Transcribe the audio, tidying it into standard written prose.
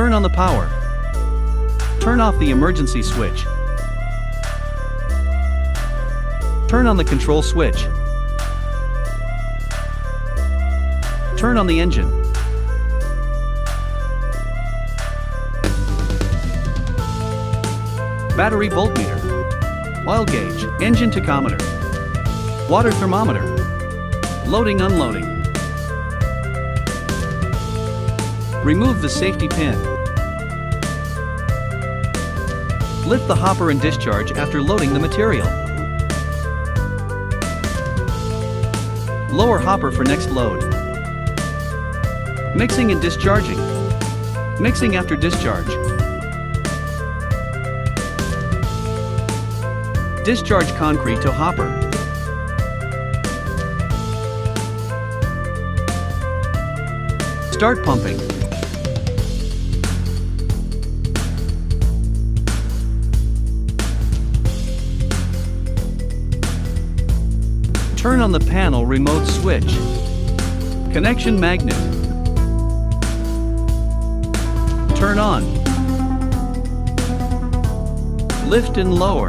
Turn on the power. Turn off the emergency switch. Turn on the control switch. Turn on the engine. Battery voltmeter. Oil gauge, engine tachometer. Water thermometer. Loading unloading. Remove the safety pin. Lift the hopper and discharge after loading the material. Lower hopper for next load. Mixing and discharging. Mixing after discharge. Discharge concrete to hopper. Start pumping. Turn on the panel remote switch. Connection magnet. Turn on. Lift and lower.